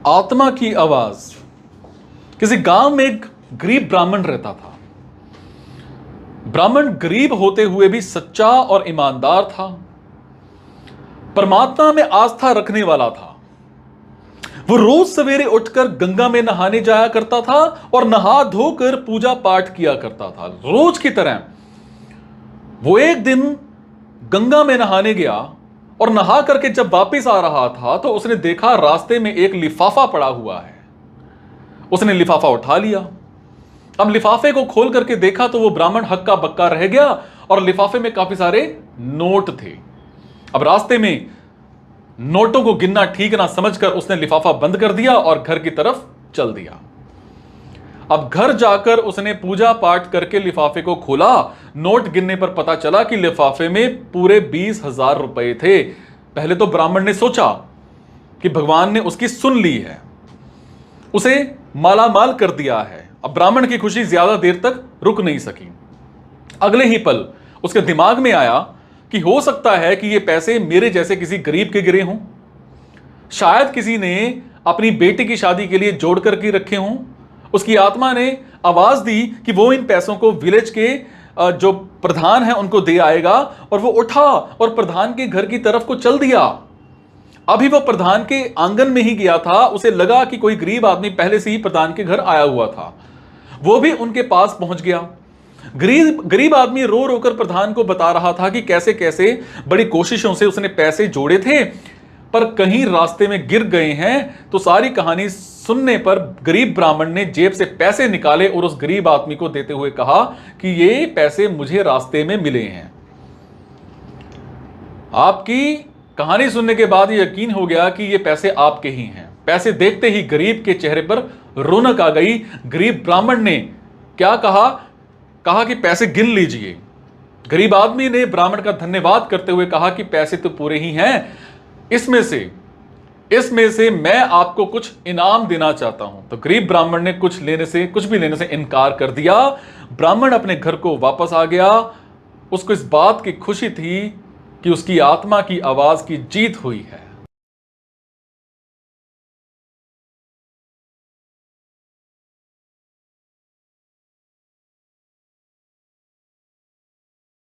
आत्मा की आवाज। किसी गांव में एक गरीब ब्राह्मण रहता था। ब्राह्मण गरीब होते हुए भी सच्चा और ईमानदार था। परमात्मा में आस्था रखने वाला था। वो रोज सवेरे उठकर गंगा में नहाने जाया करता था और नहा धोकर पूजा पाठ किया करता था। रोज की तरह वो एक दिन गंगा में नहाने गया और नहा करके जब वापस आ रहा था तो उसने देखा रास्ते में एक लिफाफा पड़ा हुआ है। उसने लिफाफा उठा लिया। अब लिफाफे को खोल करके देखा तो वो ब्राह्मण हक्का बक्का रह गया और लिफाफे में काफी सारे नोट थे। अब रास्ते में नोटों को गिनना ठीक ना समझकर उसने लिफाफा बंद कर दिया और घर की तरफ चल दिया। अब घर जाकर उसने पूजा पाठ करके लिफाफे को खोला। नोट गिनने पर पता चला कि लिफाफे में पूरे 20,000 रुपए थे। पहले तो ब्राह्मण ने सोचा कि भगवान ने उसकी सुन ली है, उसे मालामाल कर दिया है। अब ब्राह्मण की खुशी ज्यादा देर तक रुक नहीं सकी। अगले ही पल उसके दिमाग में आया कि हो सकता है कि ये पैसे मेरे जैसे किसी गरीब के गिरे हों। शायद किसी ने अपनी बेटी की शादी के लिए जोड़ करके रखे हों। उसकी आत्मा ने आवाज दी कि वो इन पैसों को विलेज के जो प्रधान है उनको दे आएगा। और वो उठा और प्रधान के घर की तरफ को चल दिया। अभी वो प्रधान के आंगन में ही गया था, उसे लगा कि कोई गरीब आदमी पहले से ही प्रधान के घर आया हुआ था। वो भी उनके पास पहुंच गया। गरीब आदमी रो रो कर प्रधान को बता रहा था कि कैसे कैसे बड़ी कोशिशों से उसने पैसे जोड़े थे पर कहीं रास्ते में गिर गए हैं। तो सारी कहानी सुनने पर गरीब ब्राह्मण ने जेब से पैसे निकाले और उस गरीब आदमी को देते हुए कहा कि ये पैसे मुझे रास्ते में मिले हैं। आपकी कहानी सुनने के बाद ये यकीन हो गया कि ये पैसे आपके ही हैं। पैसे देखते ही गरीब के चेहरे पर रौनक आ गई। गरीब ब्राह्मण ने क्या कहा? कहा कि पैसे गिन लीजिए। गरीब आदमी ने ब्राह्मण का धन्यवाद करते हुए कहा कि पैसे तो पूरे ही हैं, इसमें से मैं आपको कुछ इनाम देना चाहता हूं। तो गरीब ब्राह्मण ने कुछ भी लेने से इनकार कर दिया। ब्राह्मण अपने घर को वापस आ गया। उसको इस बात की खुशी थी कि उसकी आत्मा की आवाज की जीत हुई है।